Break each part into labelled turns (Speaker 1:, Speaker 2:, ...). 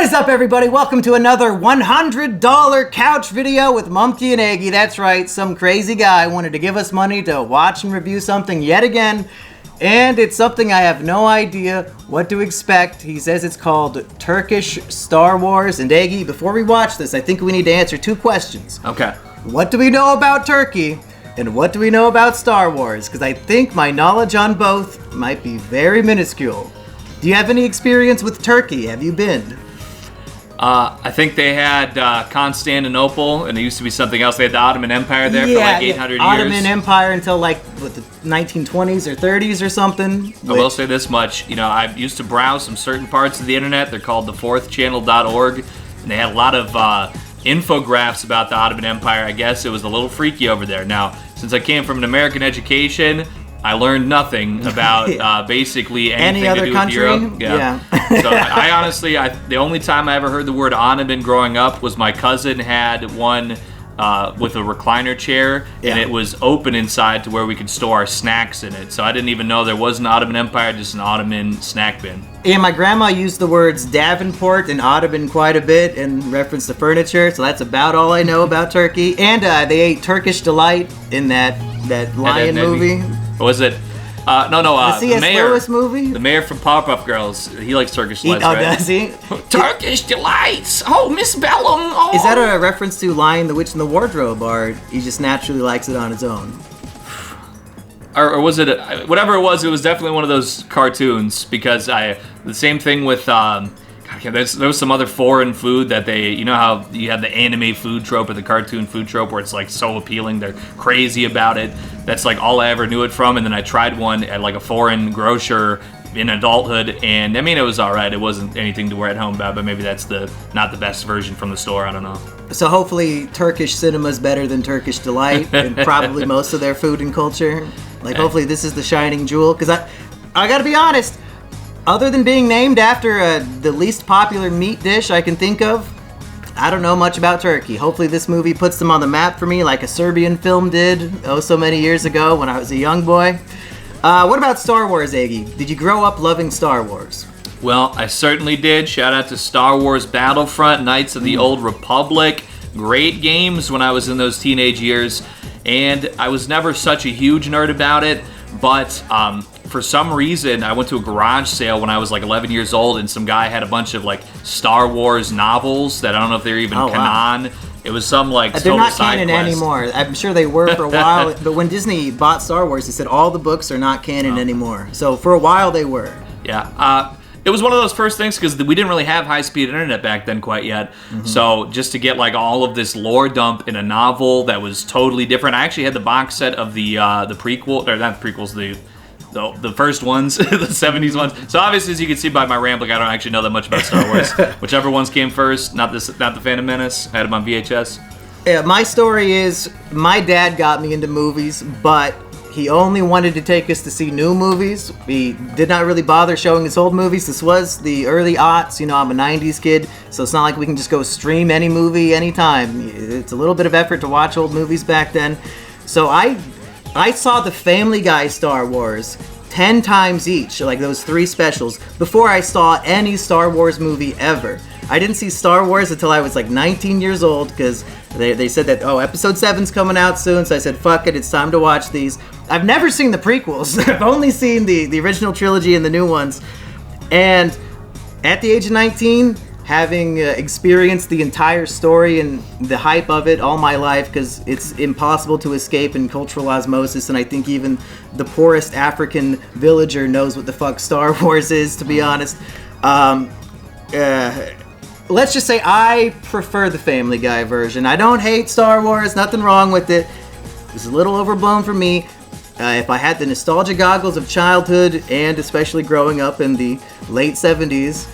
Speaker 1: is up, everybody? Welcome to another $100 couch video with Mumkey and Aggie. That's right, some crazy guy wanted to give us money to watch and review something yet again, and it's something I have no idea what to expect. He says it's called Turkish Star Wars, and Aggie, before we watch this, I think we need to answer two questions.
Speaker 2: Okay.
Speaker 1: What do we know about Turkey, and what do we know about Star Wars? Because I think my knowledge on both might be very minuscule. Do you have any experience with Turkey? Have you been?
Speaker 2: I think they had Constantinople, and it used to be something else. They had the Ottoman Empire there for like 800 years.
Speaker 1: Ottoman Empire until like the 1920s or 30s or something.
Speaker 2: I will say this much. You know, I used to browse some certain parts of the internet. They're called thefourthchannel.org, and they had a lot of infographics about the Ottoman Empire. I guess it was a little freaky over there. Now, since I came from an American education, I learned nothing about basically anything
Speaker 1: Any other
Speaker 2: to do
Speaker 1: country?
Speaker 2: with Europe. Yeah. So I honestly, the only time I ever heard the word Ottoman growing up was my cousin had one with a recliner chair, and it was open inside to where we could store our snacks in it. So I didn't even know there was an Ottoman Empire, just an Ottoman snack bin.
Speaker 1: Yeah, my grandma used the words Davenport and Ottoman quite a bit in reference to furniture, so that's about all I know about Turkey. And they ate Turkish Delight in that lion movie.
Speaker 2: Was it? The
Speaker 1: C.S.
Speaker 2: mayor.
Speaker 1: Lewis movie?
Speaker 2: The mayor from Powerpuff Girls. He likes Turkish delights, right?
Speaker 1: Does he?
Speaker 2: Turkish delights. Oh, Miss Bellum. Oh.
Speaker 1: Is that a reference to Lion, the Witch, and the Wardrobe, or he just naturally likes it on his own?
Speaker 2: Or was it whatever it was definitely one of those cartoons, because the same thing with there was some other foreign food that they, you know how you have the anime food trope or the cartoon food trope where it's like so appealing, they're crazy about it. That's like all I ever knew it from. And then I tried one at like a foreign grocer in adulthood, and I mean, it was all right. It wasn't anything to wear at home about, but maybe that's not the best version from the store. I don't know.
Speaker 1: So hopefully Turkish cinema is better than Turkish Delight and probably most of their food and culture. Like hopefully this is the shining jewel, because I gotta be honest, other than being named after the least popular meat dish I can think of, I don't know much about Turkey. Hopefully this movie puts them on the map for me like a Serbian film did so many years ago when I was a young boy. What about Star Wars, Aggie? Did you grow up loving Star Wars?
Speaker 2: Well, I certainly did. Shout out to Star Wars Battlefront, Knights of the Old Republic. Great games when I was in those teenage years. And I was never such a huge nerd about it, but for some reason, I went to a garage sale when I was like 11 years old, and some guy had a bunch of like Star Wars novels that I don't know if they're even canon. Wow. It was some like
Speaker 1: they're not canon anymore. I'm sure they were for a while, but when Disney bought Star Wars, they said all the books are not canon anymore. So for a while they were.
Speaker 2: Yeah. It was one of those first things because we didn't really have high-speed internet back then quite yet. Mm-hmm. So just to get like all of this lore dump in a novel that was totally different. I actually had the box set of the prequel, or not the prequels, the first ones, the 70s ones. So obviously, as you can see by my rambling, I don't actually know that much about Star Wars. Whichever ones came first, not the Phantom Menace. I had them on VHS.
Speaker 1: Yeah, my story is my dad got me into movies, but he only wanted to take us to see new movies. He did not really bother showing us old movies. This was the early aughts. You know, I'm a 90s kid, so it's not like we can just go stream any movie anytime. It's a little bit of effort to watch old movies back then. So I saw the Family Guy Star Wars 10 times each, like those 3 specials, before I saw any Star Wars movie ever. I didn't see Star Wars until I was like 19 years old, because they said that, episode 7's coming out soon, so I said, fuck it, it's time to watch these. I've never seen the prequels. I've only seen the original trilogy and the new ones. And at the age of 19, having experienced the entire story and the hype of it all my life, because it's impossible to escape in cultural osmosis, and I think even the poorest African villager knows what the fuck Star Wars is, to be honest. Let's just say I prefer the Family Guy version. I don't hate Star Wars, nothing wrong with it. It's a little overblown for me. If I had the nostalgia goggles of childhood, and especially growing up in the late 70s,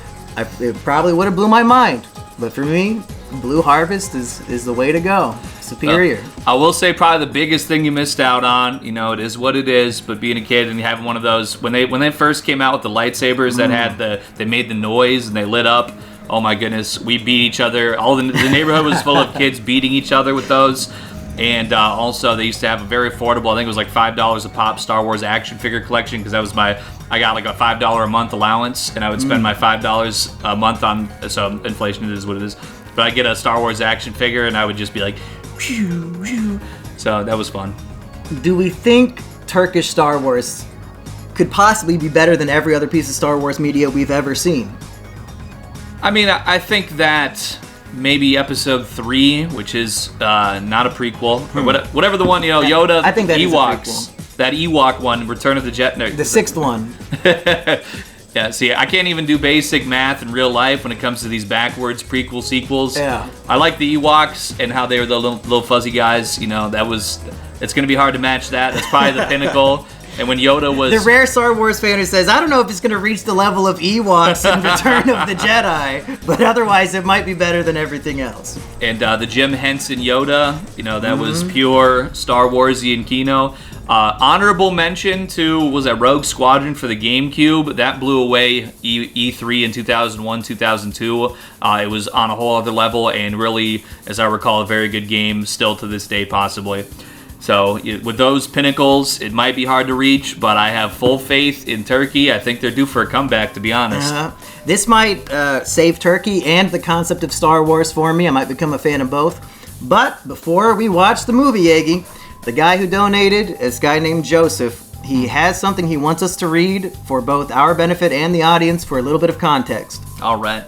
Speaker 1: it probably would have blew my mind. But for me, Blue Harvest is the way to go. Superior.
Speaker 2: I will say probably the biggest thing you missed out on, you know, it is what it is, but being a kid and having one of those, when they first came out with the lightsabers that had they made the noise and they lit up, oh my goodness, we beat each other. The neighborhood was full of kids beating each other with those. And also, they used to have a very affordable, I think it was like $5 a pop Star Wars action figure collection, because that was I got like a $5 a month allowance, and I would spend my $5 a month on, so inflation is what it is. But I get a Star Wars action figure, and I would just be like, phew, phew. So that was fun.
Speaker 1: Do we think Turkish Star Wars could possibly be better than every other piece of Star Wars media we've ever seen?
Speaker 2: I mean, I think that maybe episode 3, which is not a prequel, or whatever the one, Yoda,
Speaker 1: I think that
Speaker 2: Ewoks,
Speaker 1: is a prequel.
Speaker 2: That Ewok one, Return of the Jet. No,
Speaker 1: the 6th one.
Speaker 2: Yeah, see, I can't even do basic math in real life when it comes to these backwards prequel sequels.
Speaker 1: Yeah.
Speaker 2: I like the Ewoks and how they were the little fuzzy guys. It's going to be hard to match that. That's probably the pinnacle. And when Yoda was...
Speaker 1: The rare Star Wars fan who says, I don't know if it's going to reach the level of Ewoks in Return of the Jedi, but otherwise it might be better than everything else.
Speaker 2: And the Jim Henson Yoda, that was pure Star Warsy and Kino. Honorable mention to, was that Rogue Squadron for the GameCube? That blew away E3 in 2001, 2002. It was on a whole other level, and really, as I recall, a very good game still to this day, possibly. So with those pinnacles, it might be hard to reach, but I have full faith in Turkey. I think they're due for a comeback, to be honest.
Speaker 1: This might save Turkey and the concept of Star Wars for me. I might become a fan of both. But before we watch the movie, Iggy, the guy who donated is a guy named Joseph. He has something he wants us to read for both our benefit and the audience for a little bit of context.
Speaker 2: All right.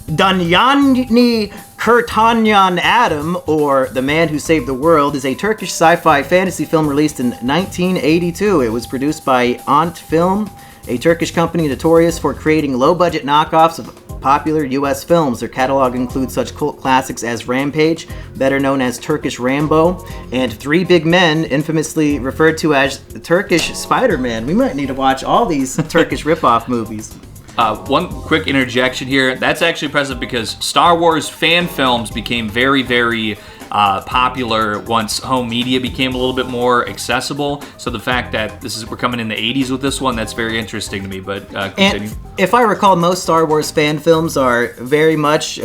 Speaker 1: Danyani Kurtanyan Adam, or The Man Who Saved the World, is a Turkish sci-fi fantasy film released in 1982. It was produced by Ant Film, a Turkish company notorious for creating low-budget knockoffs of popular U.S. films. Their catalog includes such cult classics as Rampage, better known as Turkish Rambo, and Three Big Men, infamously referred to as the Turkish Spider-Man. We might need to watch all these Turkish ripoff movies.
Speaker 2: One quick interjection here. That's actually impressive because Star Wars fan films became very, very popular once home media became a little bit more accessible. So the fact that we're coming in the 80s with this one, that's very interesting to me. But continue.
Speaker 1: And if I recall, most Star Wars fan films are very much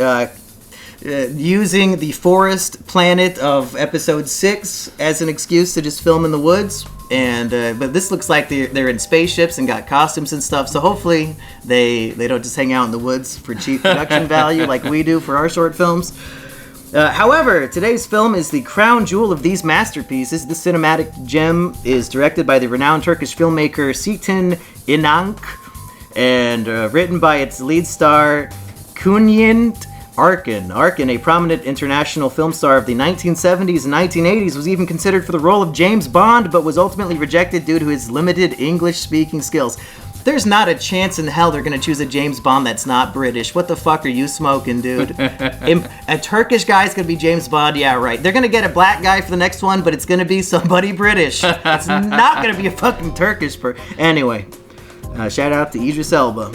Speaker 1: using the forest planet of Episode 6 as an excuse to just film in the woods. And but this looks like they're in spaceships and got costumes and stuff. So hopefully they don't just hang out in the woods for cheap production value like we do for our short films. However, today's film is the crown jewel of these masterpieces. The cinematic gem is directed by the renowned Turkish filmmaker Siten İnanç and written by its lead star Cüneyt Arkın. Arkın, a prominent international film star of the 1970s and 1980s, was even considered for the role of James Bond, but was ultimately rejected due to his limited English-speaking skills. There's not a chance in hell they're going to choose a James Bond that's not British. What the fuck are you smoking, dude? A Turkish guy's going to be James Bond? Yeah, right. They're going to get a black guy for the next one, but it's going to be somebody British. It's not going to be a fucking Turkish person. Anyway, shout out to Idris Elba.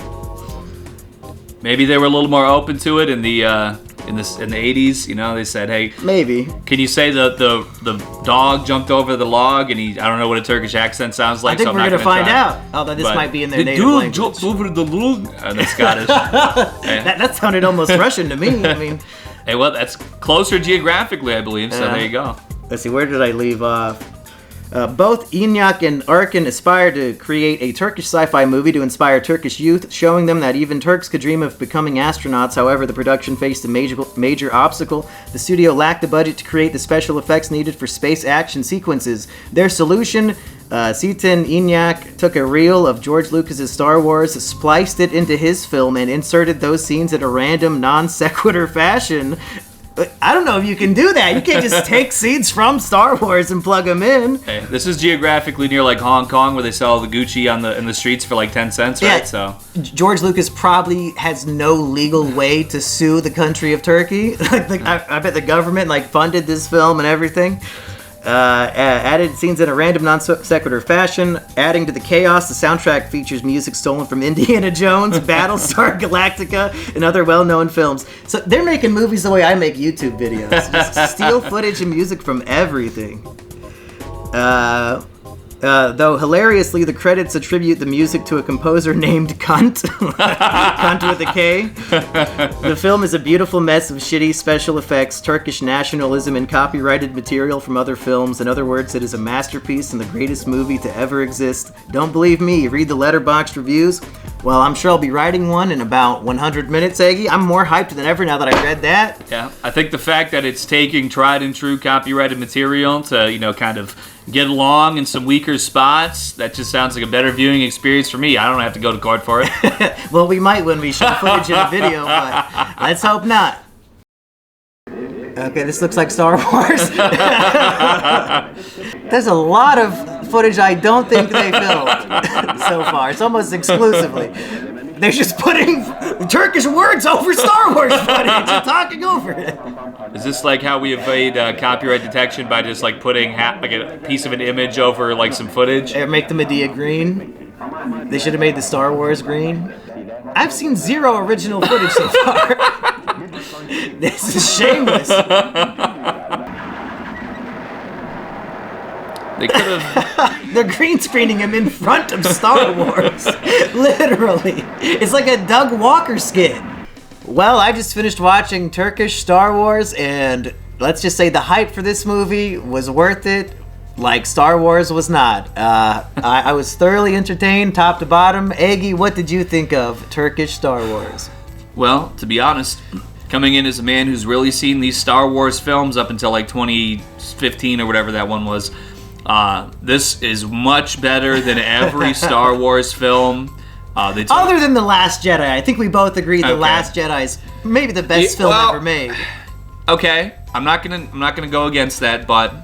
Speaker 2: Maybe they were a little more open to it in the 80s. They said, "Hey,
Speaker 1: maybe
Speaker 2: can you say the dog jumped over the log?" And I don't know what a Turkish accent sounds like.
Speaker 1: I think
Speaker 2: so
Speaker 1: we're gonna find out. Although this might be in their native language. The dog jumped
Speaker 2: over the log. That's Scottish.
Speaker 1: that sounded almost Russian to me. I mean,
Speaker 2: hey, well, that's closer geographically, I believe. So there you go.
Speaker 1: Let's see. Where did I leave off? Both İnanç and Arkın aspire to create a Turkish sci-fi movie to inspire Turkish youth, showing them that even Turks could dream of becoming astronauts. However, the production faced a major obstacle. The studio lacked the budget to create the special effects needed for space action sequences. Their solution, Siten İnanç took a reel of George Lucas's Star Wars, spliced it into his film, and inserted those scenes in a random non-sequitur fashion. I don't know if you can do that. You can't just take scenes from Star Wars and plug them in.
Speaker 2: Hey, this is geographically near like Hong Kong, where they sell the Gucci in the streets for like 10 cents, right?
Speaker 1: Yeah.
Speaker 2: So
Speaker 1: George Lucas probably has no legal way to sue the country of Turkey. I bet the government funded this film and everything. Added scenes in a random non-sequitur fashion. Adding to the chaos, the soundtrack features music stolen from Indiana Jones, Battlestar Galactica, and other well-known films. So they're making movies the way I make YouTube videos. Just steal footage and music from everything. Though hilariously, the credits attribute the music to a composer named Cunt. Cunt with a K. The film is a beautiful mess of shitty special effects, Turkish nationalism, and copyrighted material from other films. In other words, it is a masterpiece and the greatest movie to ever exist. Don't believe me? Read the Letterboxd reviews. Well, I'm sure I'll be writing one in about 100 minutes, Eggy. I'm more hyped than ever now that I read that.
Speaker 2: Yeah, I think the fact that it's taking tried and true copyrighted material to, kind of get along in some weaker spots, that just sounds like a better viewing experience for me. I don't have to go to court for it.
Speaker 1: Well, we might when we show footage in a video, but let's hope not. Okay, this looks like Star Wars. There's a lot of footage I don't think they filmed so far. It's almost exclusively. They're just putting Turkish words over Star Wars footage and talking over it.
Speaker 2: Is this like how we evade copyright detection by just like putting like a piece of an image over like some footage?
Speaker 1: Or make the Medea green. They should have made the Star Wars green. I've seen zero original footage so far. This is shameless.
Speaker 2: They could have.
Speaker 1: They're green screening him in front of Star Wars. Literally. It's like a Doug Walker skit. Well, I just finished watching Turkish Star Wars, and let's just say the hype for this movie was worth it, like Star Wars was not. I was thoroughly entertained, top to bottom. Eggy, what did you think of Turkish Star Wars?
Speaker 2: Well, to be honest, coming in as a man who's really seen these Star Wars films up until like 2015 or whatever that one was, this is much better than every Star Wars film.
Speaker 1: Other than The Last Jedi, I think we both agree The Last Jedi is maybe the best film ever made.
Speaker 2: Okay, I'm not gonna go against that, but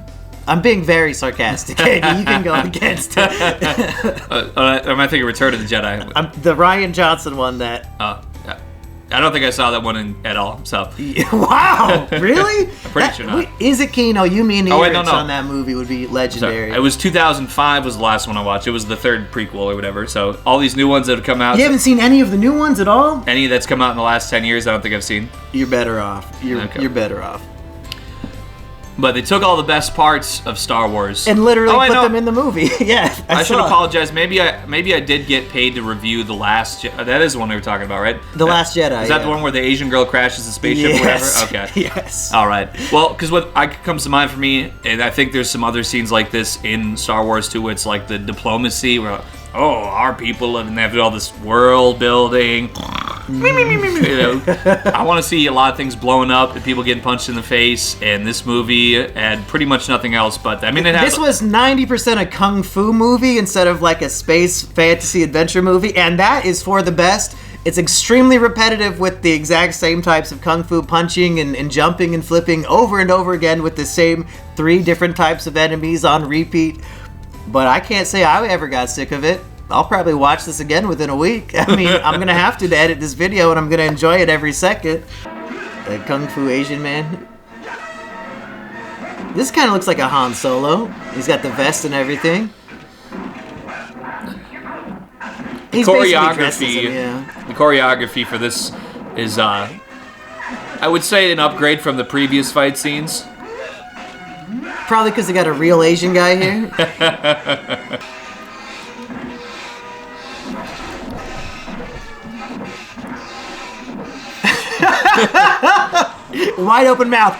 Speaker 1: I'm being very sarcastic. You can go against it.
Speaker 2: Am I thinking Return of the Jedi?
Speaker 1: The Rian Johnson one that.
Speaker 2: I don't think I saw that one at all. So.
Speaker 1: Wow, really?
Speaker 2: I'm pretty sure not.
Speaker 1: Is it Kino? You mean the lyrics
Speaker 2: no.
Speaker 1: on that movie would be legendary.
Speaker 2: Sorry. It was 2005 was the last one I watched. It was the third prequel or whatever. So all these new ones that have come out.
Speaker 1: You haven't seen any of the new ones at all?
Speaker 2: Any that's come out in the last 10 years, I don't think I've seen.
Speaker 1: You're better off. You're better off.
Speaker 2: But they took all the best parts of Star Wars
Speaker 1: and literally put them in the movie. Yeah,
Speaker 2: I should apologize. Maybe I did get paid to review the Last. That is the one we were talking about, right?
Speaker 1: The Last Jedi.
Speaker 2: Is that the one where the Asian girl crashes the spaceship or whatever? Okay.
Speaker 1: Yes.
Speaker 2: All right. Well, because what comes to mind for me, and I think there's some other scenes like this in Star Wars too. It's like the diplomacy where, our people and they have all this world building. I want to see a lot of things blowing up and people getting punched in the face, and this movie had pretty much nothing else. But I mean,
Speaker 1: this was 90% a kung fu movie instead of like a space fantasy adventure movie, and that is for the best. It's extremely repetitive with the exact same types of kung fu punching and jumping and flipping over and over again with the same 3 different types of enemies on repeat. But I can't say I ever got sick of it. I'll probably watch this again within a week. I mean, I'm going to have to edit this video, and I'm going to enjoy it every second. The Kung Fu Asian man. This kind of looks like a Han Solo. He's got the vest and everything. He's
Speaker 2: The choreography for this is, I would say, an upgrade from the previous fight scenes.
Speaker 1: Probably because they got a real Asian guy here. Wide open mouth.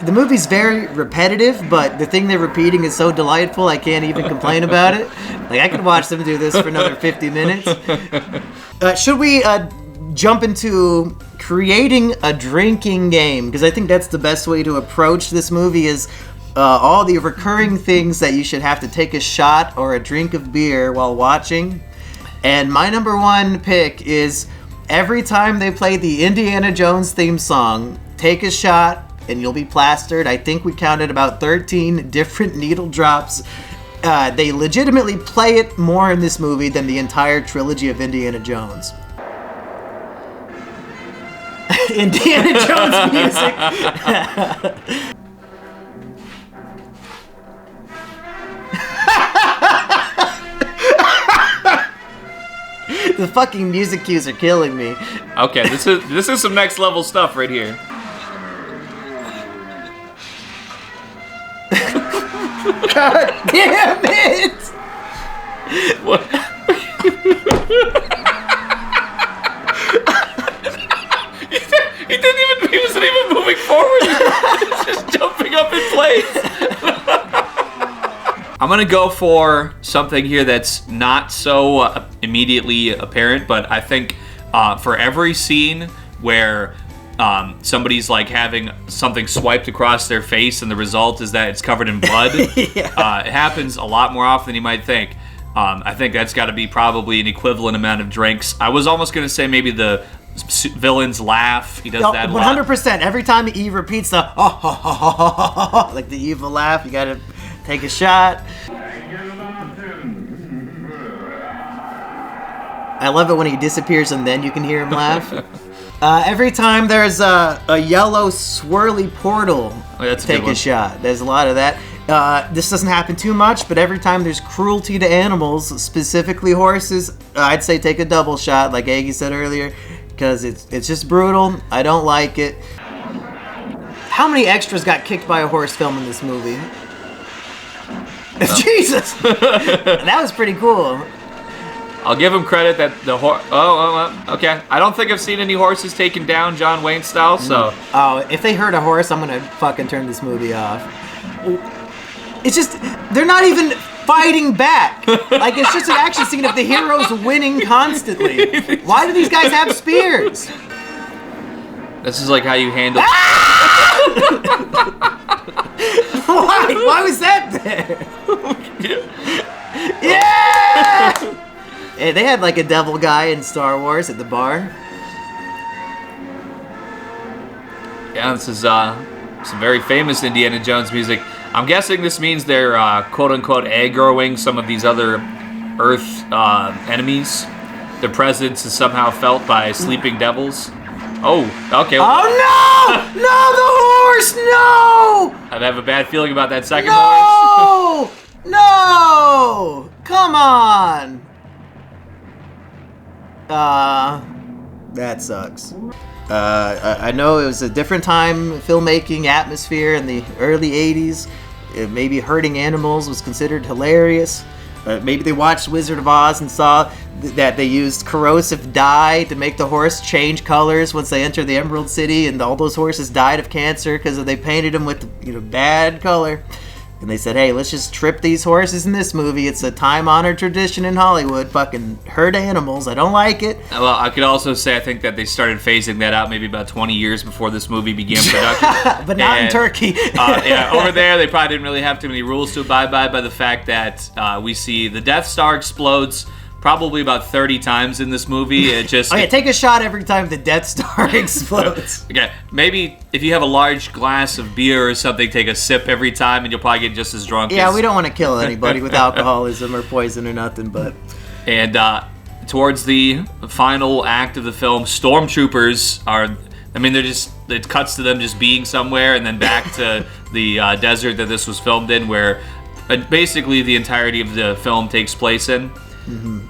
Speaker 1: The movie's very repetitive, but the thing they're repeating is so delightful I can't even complain about it. Like, I could watch them do this for another 50 minutes. Should we jump into creating a drinking game? Because I think that's the best way to approach this movie is all the recurring things that you should have to take a shot or a drink of beer while watching. And my number 1 pick is every time they play the Indiana Jones theme song, take a shot and you'll be plastered. I think we counted about 13 different needle drops. They legitimately play it more in this movie than the entire trilogy of Indiana Jones. Indiana Jones music. The fucking music cues are killing me.
Speaker 2: Okay, this is some next level stuff right here.
Speaker 1: God damn it!
Speaker 2: What? He wasn't even moving forward. He was just jumping up in place. I'm gonna go for something here that's not so immediately apparent, but I think for every scene where somebody's like having something swiped across their face and the result is that it's covered in blood, it happens a lot more often than you might think. I think that's got to be probably an equivalent amount of drinks. I was almost gonna say maybe the villain's laugh. He does that a lot.
Speaker 1: 100%. Every time he repeats the like the evil laugh, you gotta take a shot. I love it when he disappears and then you can hear him laugh. Every time there's a yellow swirly portal, take a shot. There's a lot of that. This doesn't happen too much, but every time there's cruelty to animals, specifically horses, I'd say take a double shot, like Aggie said earlier, because it's just brutal. I don't like it. How many extras got kicked by a horse filming this movie? Jesus! That was pretty cool.
Speaker 2: I'll give him credit that the horse... okay. I don't think I've seen any horses taken down John Wayne style, so...
Speaker 1: Oh, if they hurt a horse, I'm gonna fucking turn this movie off. It's just... They're not even fighting back. Like, it's just an action scene of the heroes winning constantly. Why do these guys have spears?
Speaker 2: This is like how you handle...
Speaker 1: Why? Why was that there? Yeah! Hey, they had like a devil guy in Star Wars at the bar.
Speaker 2: Yeah, this is some very famous Indiana Jones music. I'm guessing this means they're quote-unquote aggroing some of these other Earth enemies. Their presence is somehow felt by sleeping devils. Oh, okay.
Speaker 1: Oh no! No, the horse! No!
Speaker 2: I have a bad feeling about that second horse.
Speaker 1: No! No! Come on! That sucks. I know it was a different time filmmaking atmosphere in the early 80s. Maybe hurting animals was considered hilarious. Maybe they watched Wizard of Oz and saw that they used corrosive dye to make the horse change colors once they entered the Emerald City, and all those horses died of cancer because they painted them with bad color. And they said, hey, let's just trip these horses in this movie. It's a time-honored tradition in Hollywood. Fucking hurt animals. I don't like it.
Speaker 2: Well, I could also say I think that they started phasing that out maybe about 20 years before this movie began production.
Speaker 1: But not in Turkey.
Speaker 2: Yeah, over there they probably didn't really have too many rules to abide by the fact that we see the Death Star explodes probably about 30 times in this movie. It just...
Speaker 1: Okay, take a shot every time the Death Star explodes.
Speaker 2: Okay, maybe if you have a large glass of beer or something, take a sip every time and you'll probably get just as drunk.
Speaker 1: Yeah, we don't want to kill anybody with alcoholism or poison or nothing, but...
Speaker 2: And towards the final act of the film, stormtroopers are... I mean, it cuts to them just being somewhere and then back to the desert that this was filmed in, where basically the entirety of the film takes place in.
Speaker 1: Mm-hmm.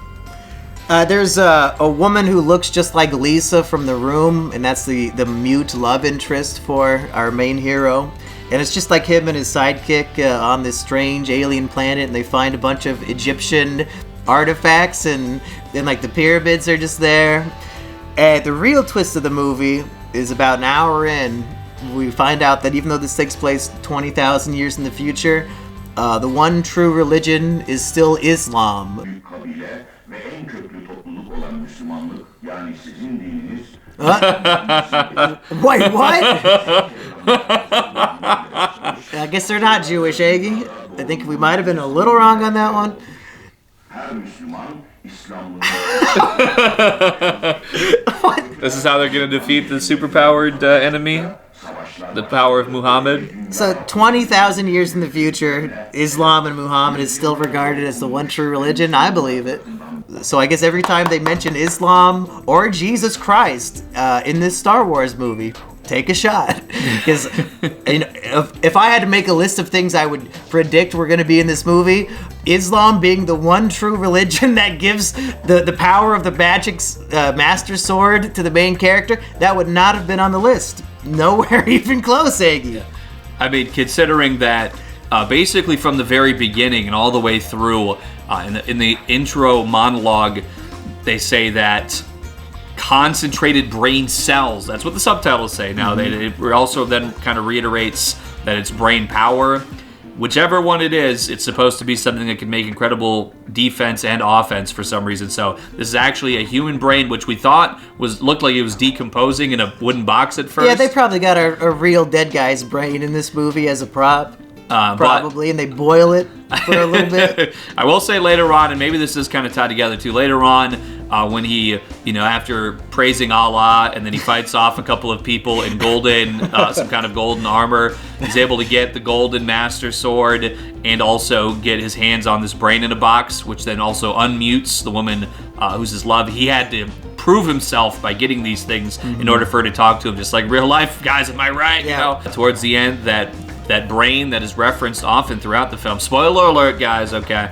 Speaker 1: There's a woman who looks just like Lisa from The Room, and that's the mute love interest for our main hero. And it's just like him and his sidekick on this strange alien planet, and they find a bunch of Egyptian artifacts, and then like the pyramids are just there. And the real twist of the movie is about an hour in. We find out that even though this takes place 20,000 years in the future, the one true religion is still Islam. Wait, what? I guess they're not Jewish, Aggie. I think we might have been a little wrong on that one. What?
Speaker 2: This is how they're going to defeat the superpowered enemy? The power of Muhammad?
Speaker 1: So 20,000 years in the future, Islam and Muhammad is still regarded as the one true religion? I believe it. So I guess every time they mention Islam or Jesus Christ in this Star Wars movie, take a shot. Because if I had to make a list of things I would predict were going to be in this movie, Islam being the one true religion that gives the power of the magic master sword to the main character, that would not have been on the list. Nowhere even close, Aggie.
Speaker 2: I mean, considering that basically from the very beginning and all the way through, in the intro monologue, they say that concentrated brain cells, that's what the subtitles say. Now, it also then kind of reiterates that it's brain power. Whichever one it is, it's supposed to be something that can make incredible defense and offense for some reason. So this is actually a human brain, which we thought looked like it was decomposing in a wooden box at first.
Speaker 1: Yeah, they probably got a real dead guy's brain in this movie as a prop. Probably, and they boil it for a little bit.
Speaker 2: I will say later on, and maybe this is kind of tied together too, later on, when he, after praising Allah, and then he fights off a couple of people in golden, some kind of golden armor, he's able to get the golden master sword and also get his hands on this brain in a box, which then also unmutes the woman who's his love. He had to prove himself by getting these things in order for her to talk to him, just like real life, guys, am I right?
Speaker 1: Yeah.
Speaker 2: Towards the end, that brain that is referenced often throughout the film. Spoiler alert, guys, okay.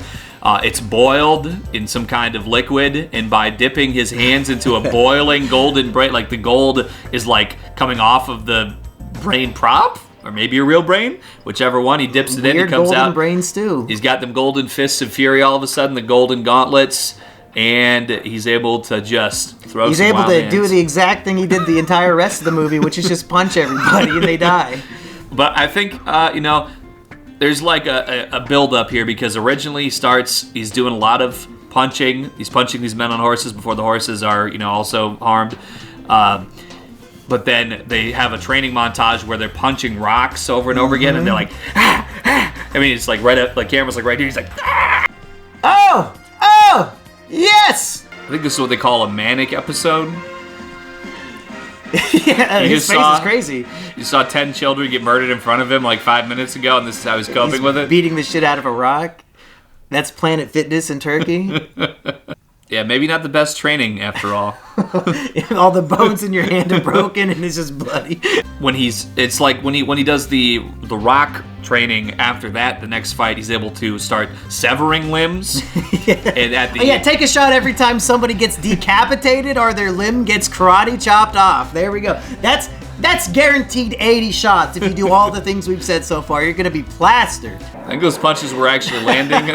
Speaker 2: It's boiled in some kind of liquid, and by dipping his hands into a boiling golden brain, like the gold is like coming off of the brain prop, or maybe a real brain, whichever one, he dips it in, it comes
Speaker 1: golden
Speaker 2: out.
Speaker 1: Brain stew.
Speaker 2: He's got them golden fists of fury all of a sudden, the golden gauntlets, and he's able to just throw
Speaker 1: He's
Speaker 2: some
Speaker 1: able
Speaker 2: wild
Speaker 1: to
Speaker 2: hands.
Speaker 1: do the exact thing he did the entire rest of the movie, which is just punch everybody and they die.
Speaker 2: But I think, there's like a build-up here, because originally he's doing a lot of punching. He's punching these men on horses before the horses are, also harmed. But then they have a training montage where they're punching rocks over and over again, and they're like, ah, ah. I mean, it's like right up, like camera's like right here. He's like, ah.
Speaker 1: Oh, yes.
Speaker 2: I think this is what they call a manic episode.
Speaker 1: Yeah, his face is crazy.
Speaker 2: You saw 10 children get murdered in front of him like 5 minutes ago, and this is how he's coping with it.
Speaker 1: Beating the shit out of a rock. That's Planet Fitness in Turkey.
Speaker 2: Yeah, maybe not the best training after all.
Speaker 1: All the bones in your hand are broken and it's just bloody.
Speaker 2: It's like when he does the rock training. After that, the next fight, he's able to start severing limbs. And
Speaker 1: take a shot every time somebody gets decapitated or their limb gets karate chopped off. There we go. That's guaranteed 80 shots if you do all the things we've said so far. You're gonna be plastered.
Speaker 2: I think those punches were actually landing.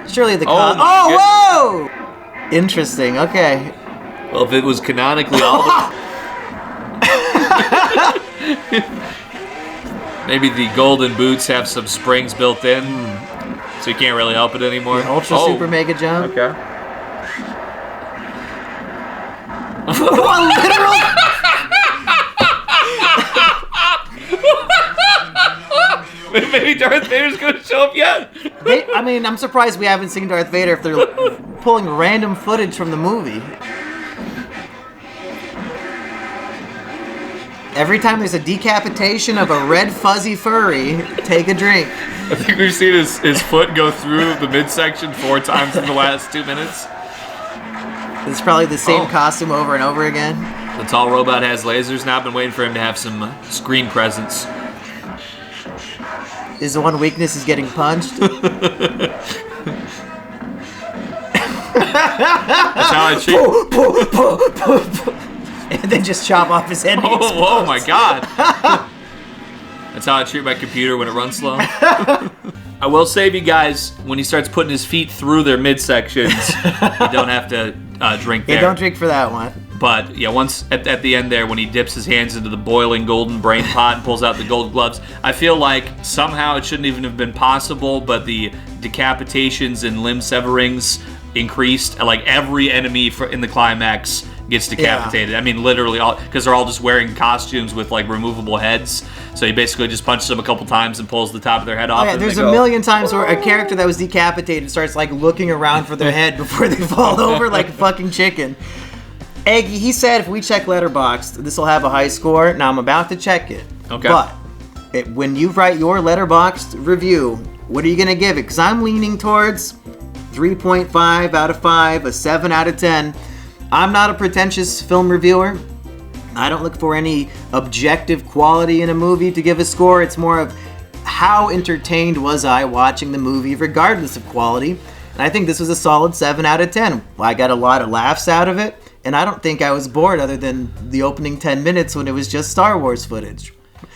Speaker 1: Surely the whoa! Interesting. Okay.
Speaker 2: Well, if it was canonically all maybe the golden boots have some springs built in, so you can't really help it anymore.
Speaker 1: The ultra super mega jump.
Speaker 2: Okay.
Speaker 1: Literal.
Speaker 2: Maybe Darth Vader's gonna show up yet.
Speaker 1: I'm surprised we haven't seen Darth Vader if they're pulling random footage from the movie. Every time there's a decapitation of a red fuzzy furry, take a drink.
Speaker 2: I think we've seen his foot go through the midsection 4 times in the last 2 minutes.
Speaker 1: It's probably the same costume over and over again.
Speaker 2: The tall robot has lasers now. I've been waiting for him to have some screen presence.
Speaker 1: Is the one weakness is getting punched?
Speaker 2: That's how I treat.
Speaker 1: And then just chop off his head.
Speaker 2: Oh my god. That's how I treat my computer when it runs slow. I will save you guys, when he starts putting his feet through their midsections, you don't have to drink there.
Speaker 1: Yeah, don't drink for that one.
Speaker 2: But yeah, once at the end there, when he dips his hands into the boiling golden brain pot and pulls out the gold gloves, I feel like somehow it shouldn't even have been possible, but the decapitations and limb severings increased. Like every enemy in the climax gets decapitated. Yeah. I mean, literally all, because they're all just wearing costumes with like removable heads. So he basically just punches them a couple times and pulls the top of their head off.
Speaker 1: Yeah, there's a million times where a character that was decapitated starts like looking around for their head before they fall over like a fucking chicken. Eggy, he said if we check Letterboxd, this will have a high score. Now I'm about to check it.
Speaker 2: Okay.
Speaker 1: But when you write your Letterboxd review, what are you gonna give it? Because I'm leaning towards 3.5 out of 5, a 7 out of 10. I'm not a pretentious film reviewer. I don't look for any objective quality in a movie to give a score. It's more of how entertained was I watching the movie regardless of quality. And I think this was a solid 7 out of 10. I got a lot of laughs out of it, and I don't think I was bored other than the opening 10 minutes when it was just Star Wars footage.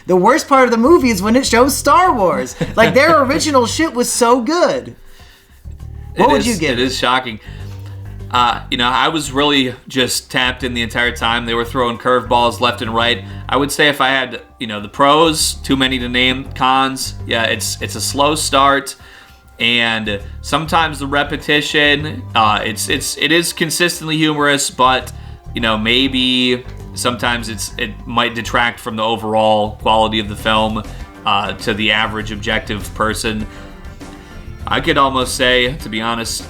Speaker 1: The worst part of the movie is when it shows Star Wars. Like, their original shit was so good. What would you give it?
Speaker 2: It is shocking. I was really just tapped in the entire time. They were throwing curveballs left and right. I would say if I had, the pros, too many to name. Cons, yeah, it's a slow start, and sometimes the repetition. It is consistently humorous, but maybe sometimes it might detract from the overall quality of the film to the average objective person. I could almost say, to be honest,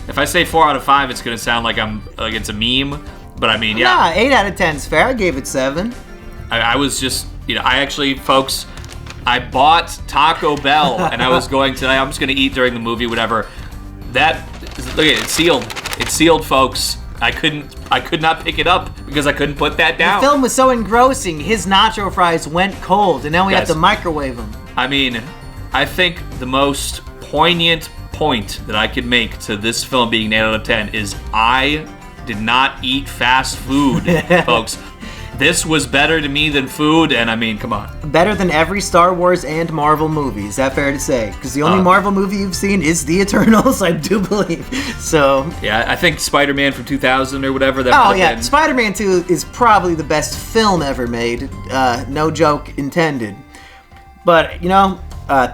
Speaker 2: if I say 4 out of 5, it's gonna sound like it's a meme. But I mean, yeah.
Speaker 1: Nah, 8 out of 10 is fair. I gave it 7.
Speaker 2: I was just, I actually, folks, I bought Taco Bell and I was going to. I'm just gonna eat during the movie, whatever. Look at it, it's sealed. It's sealed, folks. I could not pick it up because I couldn't put that down.
Speaker 1: The film was so engrossing. His nacho fries went cold, and now we have to microwave them.
Speaker 2: I mean, I think the most poignant point that I could make to this film being 8 out of 10 is I did not eat fast food, folks. This was better to me than food, and I mean, come on.
Speaker 1: Better than every Star Wars and Marvel movie, is that fair to say? Because the only Marvel movie you've seen is The Eternals, I do believe. So
Speaker 2: yeah, I think Spider-Man from 2000 or whatever.
Speaker 1: Been. Spider-Man 2 is probably the best film ever made. No joke intended. But,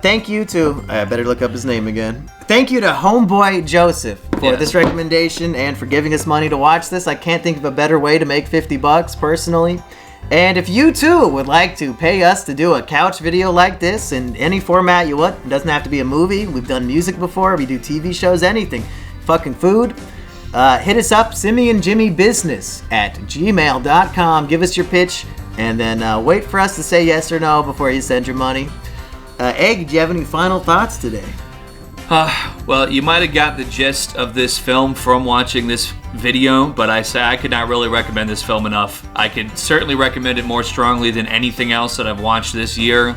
Speaker 1: thank you to... I better look up his name again. Thank you to Homeboy Joseph for this recommendation and for giving us money to watch this. I can't think of a better way to make $50 personally. And if you too would like to pay us to do a couch video like this in any format you want, it doesn't have to be a movie. We've done music before. We do TV shows, anything. Fucking food. Hit us up, SimianJimmyBusiness@gmail.com. Give us your pitch and then wait for us to say yes or no before you send your money. Egg, do you have any final thoughts today?
Speaker 2: Well, you might have got the gist of this film from watching this video, but I could not really recommend this film enough. I could certainly recommend it more strongly than anything else that I've watched this year,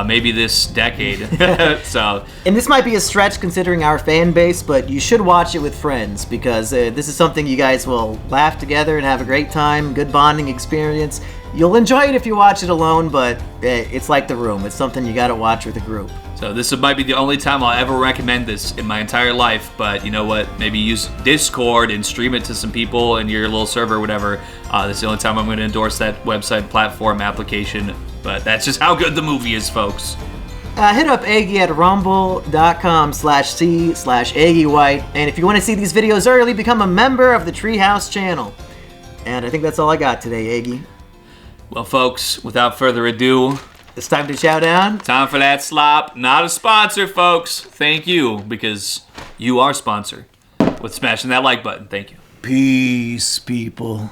Speaker 2: maybe this decade.
Speaker 1: And this might be a stretch considering our fan base, but you should watch it with friends because this is something you guys will laugh together and have a great time, good bonding experience. You'll enjoy it if you watch it alone, but it's like The Room. It's something you gotta watch with a group.
Speaker 2: So this might be the only time I'll ever recommend this in my entire life, but you know what? Maybe use Discord and stream it to some people in your little server or whatever. This is the only time I'm going to endorse that website, platform, application, but that's just how good the movie is, folks.
Speaker 1: Hit up Aggie at rumble.com/c/AggieWhite, and if you want to see these videos early, become a member of the Treehouse channel. And I think that's all I got today, Aggie.
Speaker 2: Well, folks, without further ado,
Speaker 1: it's time to shout out.
Speaker 2: Time for that slop. Not a sponsor, folks. Thank you, because you are sponsor with smashing that like button. Thank you.
Speaker 1: Peace, people.